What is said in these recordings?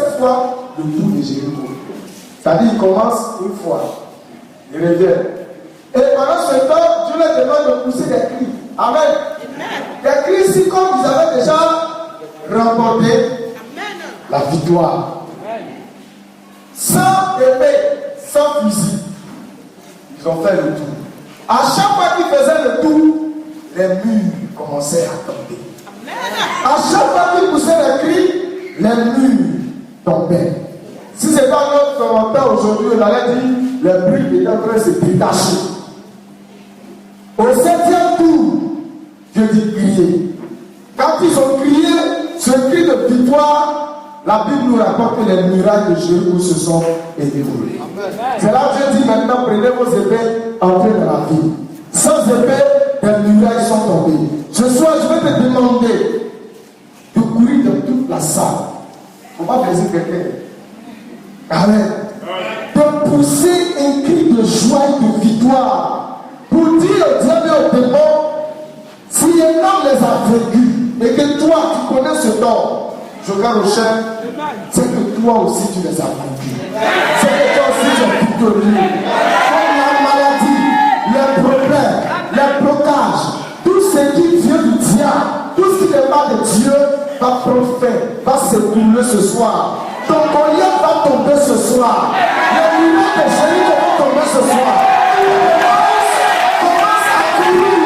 7 fois le bout de Jéricho. C'est-à-dire, il commence une fois, il revient. Et pendant ce temps, Dieu leur demande de pousser des cris. Amen. Des cris, si comme ils avaient déjà remporté la victoire. Sans épée, sans fusil, ils ont fait le tour. À chaque fois qu'ils faisaient le tour, les murs commençaient à tomber. À chaque fois qu'ils poussaient les cris, les murs tombaient. Si ce n'est pas notre temps aujourd'hui, on allait dire les briques étaient en train de se détacher. Au 7e tour, Dieu dit crier. Quand ils ont crié ce cri de victoire, la Bible nous rapporte que les murailles de Jéricho se sont déroulées. C'est là que Dieu dit maintenant, prenez vos épées, entrez dans la ville. Sans épée, les murailles sont tombées. Ce soir, je vais te demander de courir dans toute la salle. Il ne faut pas blesser quelqu'un. Amen. De pousser un cri de joie et de victoire pour dire au diable et au démon, si un homme les a vaincus et que toi, tu connais ce don, je regarde au chef, c'est que toi aussi tu les as vaincus. C'est que toi aussi tu es victorieux. Comme la maladie, les problèmes, les blocages, tout ce qui vient du diable, tout ce qui n'est pas de Dieu va profiter, va se brûler ce soir. Ton collier va tomber ce soir. Les lunettes de Jéricho vont tomber ce soir. Commence à courir.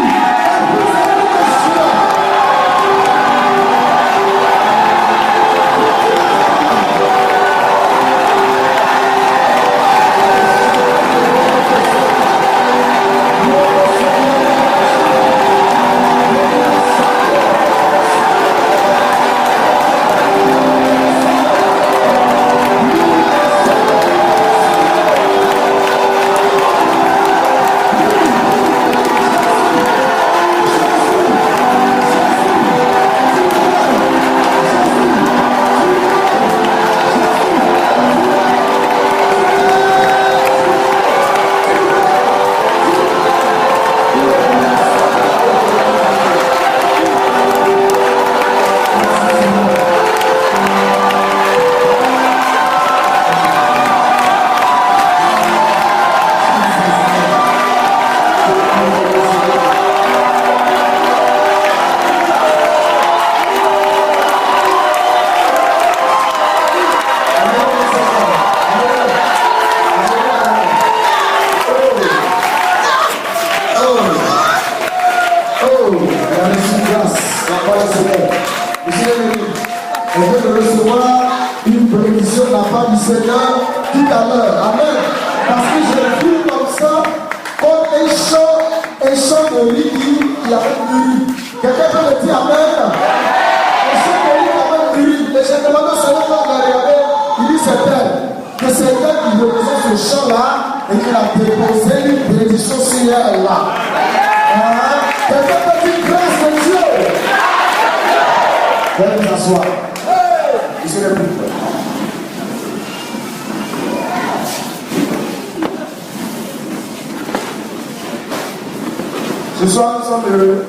Ce soir, nous sommes heureux.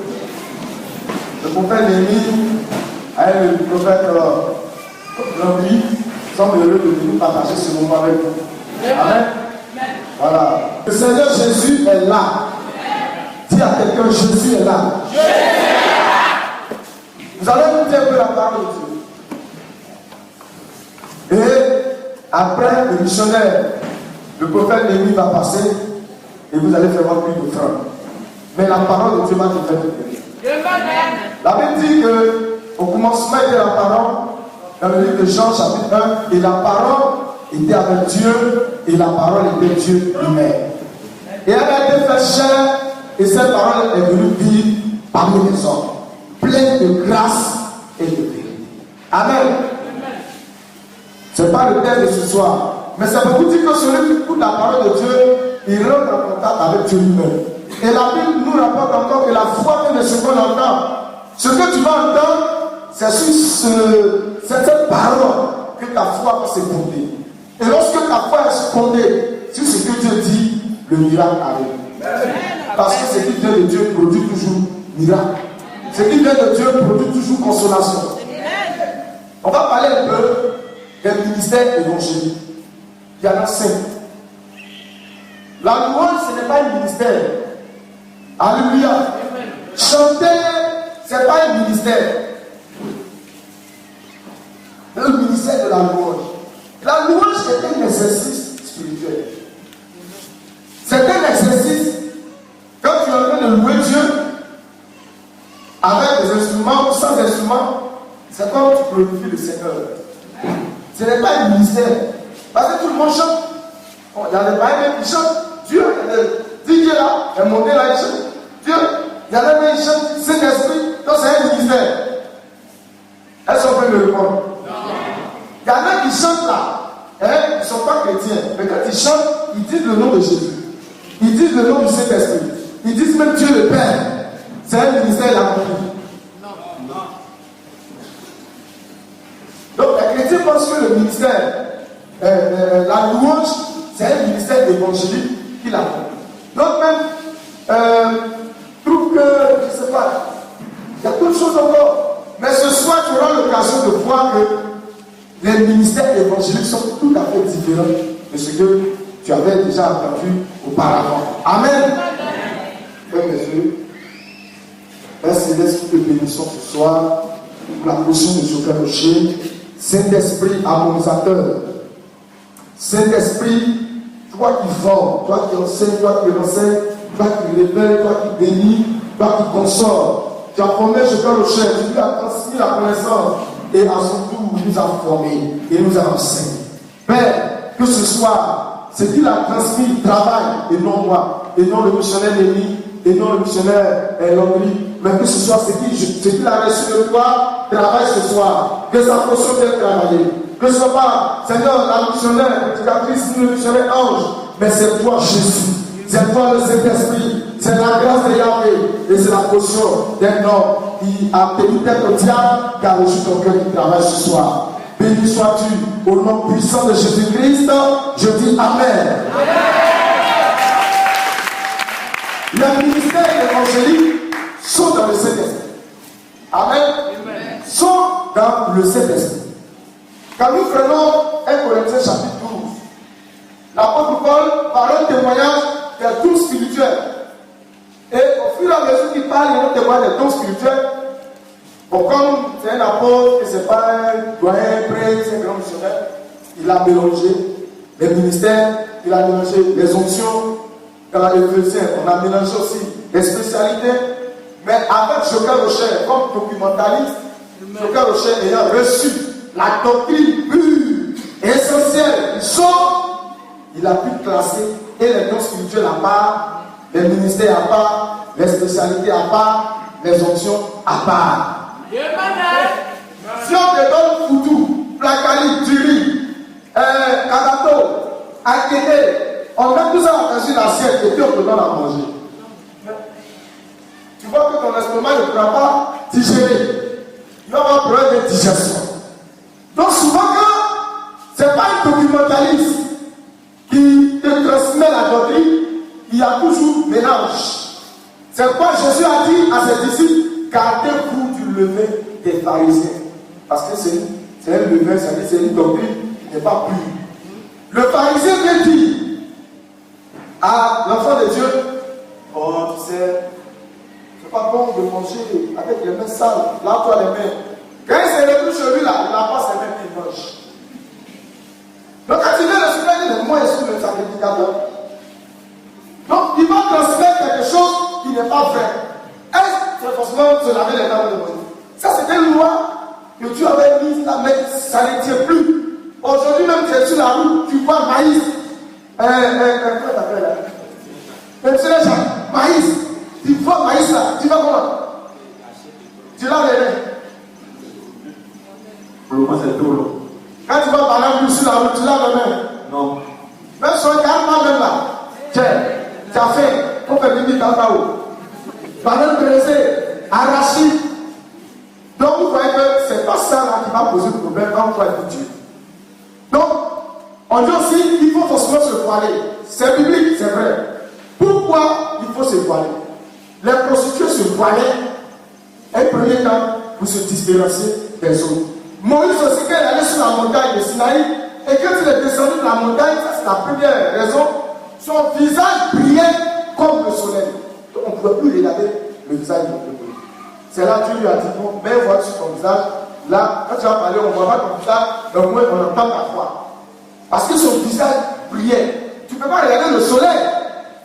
Le prophète Néhémie avec le prophète Jean-Louis sommes heureux de venir partager ce moment avec vous. Amen. Voilà. Le Seigneur Jésus est là. Dis à quelqu'un, Jésus est là. Vous allez nous dire un peu la parole de Dieu. Et après, le missionnaire, le prophète Néhémie va passer et vous allez faire voir plus d'offrandes. Mais la parole de Dieu va te faire de la Bible dit qu'au commencement était la parole, dans le livre de Jean, chapitre 1, et la parole était avec Dieu, et la parole était Dieu lui-même. Et elle a été faite chair, et cette parole est venue vivre parmi les hommes, pleine de grâce et de vérité. Amen. Ce n'est pas le thème de ce soir, mais ça veut vous dire que celui qui écoute la parole de Dieu, il rentre en contact avec Dieu lui-même. Et la Bible nous rapporte encore que la foi vient de ce qu'on entend. Ce que tu vas entendre, c'est sur cette parole que ta foi va se fonder. Et lorsque ta foi est fondée sur ce que Dieu dit, le miracle arrive. Parce que ce qui vient de Dieu produit toujours miracle. Ce qui vient de Dieu produit toujours consolation. On va parler un peu des ministères évangéliques. Il y en a 5. La louange, ce n'est pas un ministère. Alléluia. Chanter, ce n'est pas un ministère. Le ministère de la louange. La louange est un exercice spirituel. C'est un exercice. Quand tu es en train de louer Dieu, avec des instruments ou sans instruments, c'est comme tu glorifies le Seigneur. Ce n'est pas un ministère. Parce que tout le monde chante. Il y a des païens qui chantent. Dieu, il y a des DJ là, il y a monté là, il chante. Dieu, il y a des gens qui chantent. Saint-Esprit, donc c'est un ministère. Est-ce qu'on peut me répondre? Il y en a qui chantent là. Ils ne sont pas chrétiens. Mais quand ils chantent, ils disent le nom de Jésus. Ils disent le nom du Saint-Esprit. Ils disent même Dieu le Père. C'est un ministère accompli. Donc les chrétiens pensent que le ministère, la louange, c'est un ministère évangélique qu'il accomplit. Donc même, trouve que, je ne sais pas, il y a d'autres choses encore. Mais ce soir, tu auras l'occasion de voir que les ministères évangéliques sont tout à fait différents de ce que tu avais déjà entendu auparavant. Amen. Ferme mes yeux. Père Céleste, nous te bénissons ce soir pour la portion de Joker Rocher. Saint-Esprit harmonisateur. Saint-Esprit, toi qui formes, toi qui enseignes, toi qui renseignes, toi qui révèles, toi qui bénis, toi qui console. Tu as formé Joker Rocher, tu lui as transmis la connaissance et à son tour il nous a formés et nous a enseigné. Père, que ce soit ce qu'il a transmis travaille et non moi, et non le missionnaire Némi, et non le missionnaire Longri, mais que ce soit ce qu'il a reçu de toi, travaille ce soir, que sa portion vienne travailler. Que ce soit pas, Seigneur, la missionnaire, prédicatrice, le missionnaire ange, mais c'est toi Jésus, c'est toi le Saint-Esprit, c'est la grâce de Yahvé, et c'est la portion d'un homme qui a tenu tête au diable, qui a reçu ton cœur qui travaille ce soir. Béni sois-tu, au nom puissant de Jésus-Christ, je dis Amen. Les ministères évangéliques sont dans le Saint-Esprit. Amen. Sont dans le Saint-Esprit. Quand nous prenons 1 Corinthiens chapitre 12, l'apôtre Paul par un témoignage des dons spirituels. Et au fur et à mesure qu'il parle, il nous témoigne des dons spirituels. Bon, comme c'est un apôtre, et c'est pas un doyen, prêtre, c'est un grand missionnaire, il a mélangé les ministères, il a mélangé les onctions. Dans les Éphésiens, on a mélangé aussi les spécialités. Mais avec Joker Rocher, comme documentaliste, Joker Rocher ayant reçu la doctrine pure, essentielle, il a pu classer et les dons spirituels à part, les ministères à part, les spécialités à part, les onctions à part. Si on te donne Foutou, Placali, Duri, Kadato, Akede, on met tout ça dans une assiette et puis on te donne à manger. Tu vois que ton estomac ne pourra pas digérer. Il va avoir problème de digestion. Donc souvent quand ce n'est pas un documentaliste qui te transmet la doctrine, il y a toujours mélange. C'est pourquoi Jésus a dit à ses disciples, gardez-vous du levain des pharisiens. Parce que c'est un levain, c'est une doctrine qui n'est pas pure. Le pharisien vient dire à l'enfant de Dieu, oh tu sais, c'est pas bon de manger avec les mains sales, lave-toi les mains. Quand il s'est revenu chez lui là, il n'a pas ses mains qui mangent. Donc quand tu viens de se faire, moi je suis le sacrificateur. Donc il va transmettre quelque chose qui n'est pas vrai. Est-ce que forcément se laver les mains de manger? Ça c'est une loi que tu avais mise là, mais ça ne tient plus. Aujourd'hui même tu es sur la route, tu vois maïs. Comment t'appelles là? Monsieur les gens, maïs. Tu vois maïs là, tu vas comment? Tu laves les mains. Pour le moment c'est tout long. Quand tu vas par exemple sur la route, tu laves les mains. Non. Même si on garde pas même là. Tiens, tu as fait, on fait venir dans ta haut. Banane pressée, arachide. Donc vous voyez que c'est pas ça là qui va poser le problème quand on va être Dieu. Donc, on dit aussi qu'il faut forcément se voiler. C'est biblique, c'est vrai. Pourquoi il faut se voiler? Les prostituées se voilaient un premier temps pour se différencier des autres. Moïse aussi, quand Seigneur est allé sur la montagne de Sinaï, et quand il est descendu de la montagne, ça c'est la première raison, son visage brillait comme le soleil. Donc on ne pouvait plus regarder le visage de Dieu. C'est là que Dieu lui a dit, bon, mets voix sur ton visage. Là, quand tu vas parler, on ne voit pas ton visage, donc moi, on entend ta voix. Parce que son visage brillait. Tu ne peux pas regarder le soleil.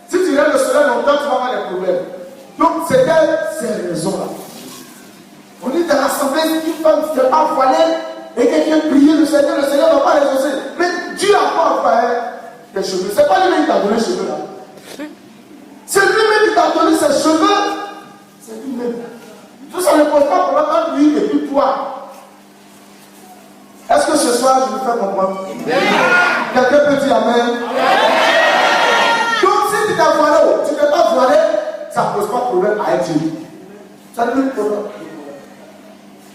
Si tu regardes le soleil longtemps, tu vas avoir des problèmes. Donc, c'était ces raisons-là. On dit dans l'assemblée, une femme qui n'est pas voilée et quelqu'un priait le Seigneur ne va pas l'exaucer. Mais Dieu a pas envoyé des cheveux. C'est pas lui-même qui t'a donné les cheveux là. C'est lui-même qui t'a donné ses cheveux. C'est lui-même. Tout ça ne pose pas problème entre lui et puis toi. Est-ce que ce soir je me fais comprendre? Quelqu'un peut dire Amen. Donc si tu t'es voilé, tu n'es pas voilé, ça ne pose pas de problème à Dieu. Ça ne pose pas de problème.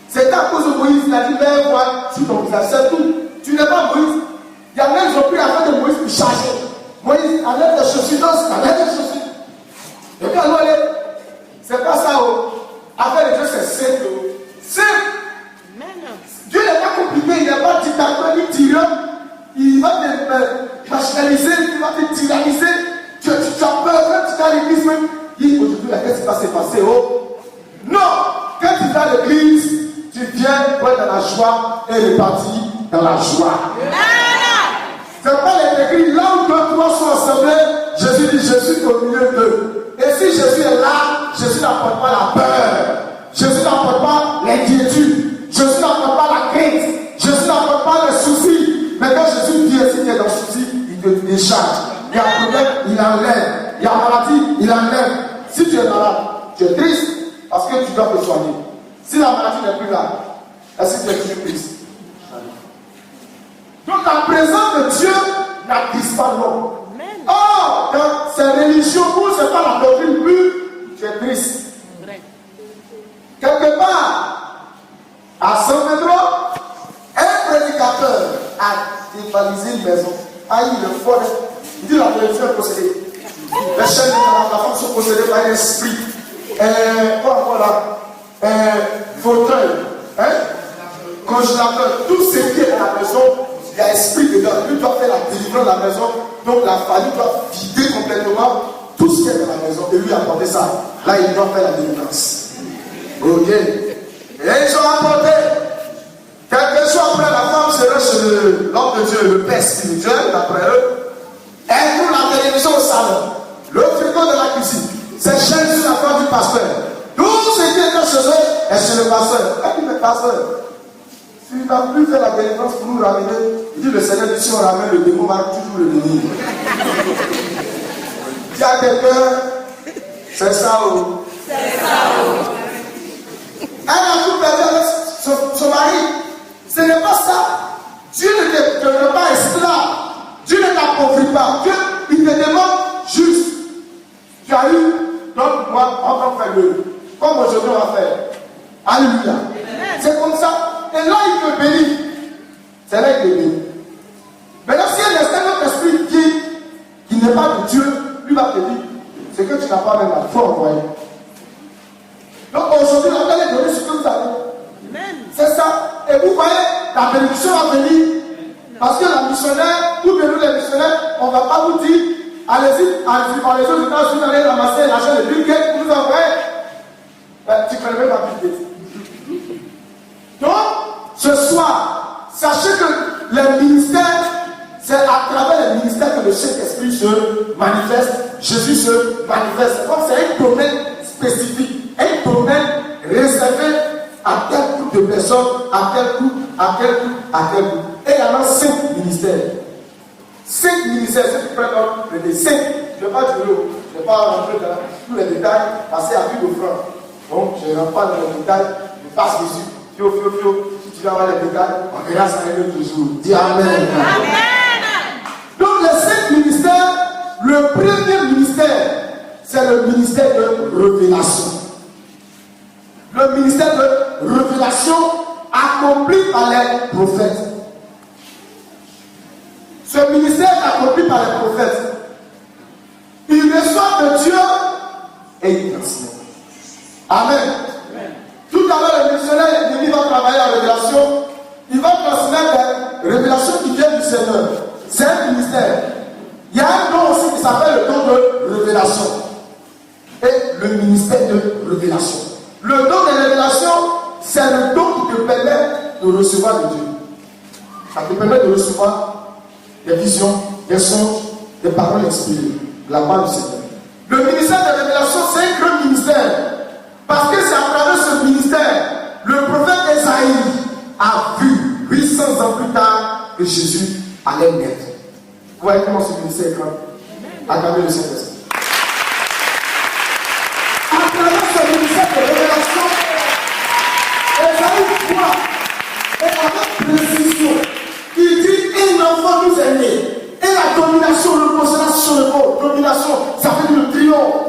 C'est à cause de Moïse, il a dit, mets voile sur ton visage, c'est tout. Tu n'es pas Moïse. Il y a même qui ont pris la main de Moïse pour charger. Moïse, enlève tes chaussures, enlève tes chaussures. Et puis alors, c'est pas ça. Avec les Dieu, c'est simple. Simple. Dieu n'est pas compliqué, il n'est pas dictateur, ni tyran. Il va te marginaliser, il va te tyranniser. Tu as peur, quand tu vas à l'église, même. Aujourd'hui, qu'est-ce qui va se passer? Non! Quand tu vas à l'église, tu viens pour être dans la joie et repartir dans la joie. C'est pas les écrits, là où deux, trois sont assemblés, Jésus dit, je suis au milieu d'eux. Et si Jésus est là, Jésus n'apporte pas la peur. Jésus n'apporte pas l'inquiétude. Jésus n'apporte pas la crainte. Jésus n'apporte pas les soucis. Mais quand Jésus vient, si tu es dans le souci, il te décharge. Il y a un problème, il enlève. Il y a maladie, il enlève. Si tu es malade, tu es triste parce que tu dois te soigner. Si la maladie n'est plus là, est-ce que tu es toujours triste? Donc la présence de Dieu n'attriste pas l'homme. Or, dans ces religions où ce n'est pas la doctrine pure, tu es triste. Quelque part, à San Pedro, un prédicateur a dévalisé une maison, a eu le fort. Il dit la télévision est possédée. Les chaînes de la femme sont possédées par un esprit. Quoi encore là? Fauteuil, congélateur, tout ce qui est dans la maison, il y a esprit dedans. Lui doit faire la délivrance de la maison. Donc la famille doit vider complètement tout ce qui est dans la maison et lui apporter ça. Là, il doit faire la délivrance. Ok. Et ils ont apporté. Quelque chose après, la femme sera chez l'homme de Dieu, le père spirituel, d'après eux. Elle trouve la télévision au salon, le frigo de la cuisine, ses chaînes sur la femme du pasteur. Tout ce qui est dans chez eux est chez le pasteur. Elle dit, mais pasteur, si tu n'as plus fait la délivrance pour nous ramener, il dit, le Seigneur dit, si on ramène le démon, va toujours le venir. Il y a quelqu'un, c'est ça où. C'est ça où. Elle a tout perdu avec son mari. Ce n'est pas ça. Dieu ne te rend pas esclave. Dieu ne t'appauvrit pas. Dieu, il te demande juste. Tu as eu, donc moi, on va faire le. Comme aujourd'hui on va faire. Alléluia. C'est comme ça. Et là, il te bénit. C'est là qu'il te bénit. Maintenant, si il y a un esprit qui n'est pas de Dieu, lui va te dire, c'est que tu n'as pas même la foi envoyée. Donc aujourd'hui, la paix est donnée sur ce que vous avez. C'est ça. Et vous voyez, la bénédiction va venir. Parce que la missionnaire, ou bien nous les missionnaires, on ne va pas vous dire, allez-y, allez-y aux États-Unis, allez ramasser l'argent de Bill Gates pour nous envoyer. Tu connais même pas Bill Gates. Donc, ce soir, sachez que les ministères, c'est à travers les ministères que le Saint-Esprit se manifeste, Jésus se manifeste. Donc c'est un domaine spécifique, un domaine réservé à tel groupe de personnes, à tel groupe, à tel groupe, à tel groupe. Et il y en a 5 ministères. 5 ministères, ceux qui prennent les 5. Je ne vais pas dire, je ne vais pas rentrer dans tous les détails, parce qu'il y a plus de francs. Donc je ne rentre pas dans les détails, je passe dessus. Fio, si tu vas voir les détails, on verra ça avec toujours. Dis Amen. Amen. Donc les 5 ministères, le premier ministère, c'est le ministère de révélation. Le ministère de révélation accompli par les prophètes. Ce ministère est accompli par les prophètes. Ils reçoivent de Dieu et ils transmettent. Amen. Tout à l'heure, le missionnaire, il va travailler en révélation. Il va transmettre Seigneur. C'est un ministère. Il y a un don aussi qui s'appelle le don de révélation. Et le ministère de révélation. Le don de révélation, c'est le don qui te permet de recevoir de Dieu. Ça te permet de recevoir des visions, des songes, des paroles inspirées de la part du Seigneur. Le ministère de révélation, c'est un grand ministère. Parce que c'est à travers ce ministère, le prophète Esaïe a vu 800 ans plus tard que Jésus allait naître. Vous voyez comment ce ministère est grand. À travers le Saint-Esprit. À travers ce ministère de révélation, Esaïe voit, et avec précision, il dit: un enfant nous est né. Et la domination reposera sur le corps. Domination, ça veut dire le triomphe.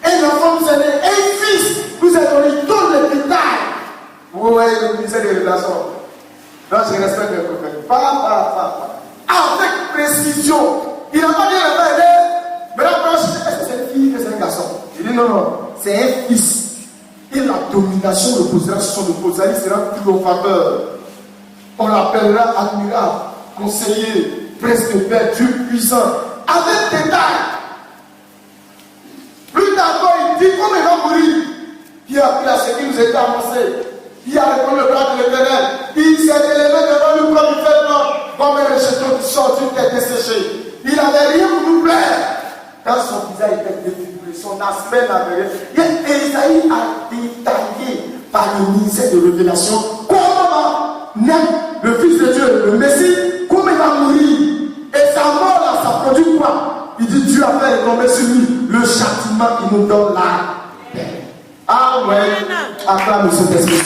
Un enfant nous est né. Un fils nous est donné. Il donne les détails. Vous voyez le ministère des révélations. Donc je respecte le prophète. Avec précision. Il n'a pas dit le père. Mais là, est-ce que c'est une fille que c'est un garçon? Il dit non, c'est un fils. Et la domination reposera sur son épaule. Il sera triomphateur. On l'appellera admirable, conseiller, prince de paix, Dieu puissant, avec détail. Plus tard, il dit comment il va mourir. Qui a pris à ce qui nous était avancé. Il a répondu le bras de l'Éternel. Il s'est élevé devant nous comme il fait blanc, comme un rejeton qui sort d'une tête desséchée. Il n'avait rien pour nous plaire. Quand son visage était défiguré, son aspect n'avait rien. Et Isaïe a détaillé par le ministère de révélation comment va naître le Fils de Dieu, le Messie, comment il va mourir. Et sa mort là, ça produit quoi? Il dit: Dieu a fait tomber sur lui le châtiment qui nous donne la paix. Ah ouais, acclame ce Saint-Esprit.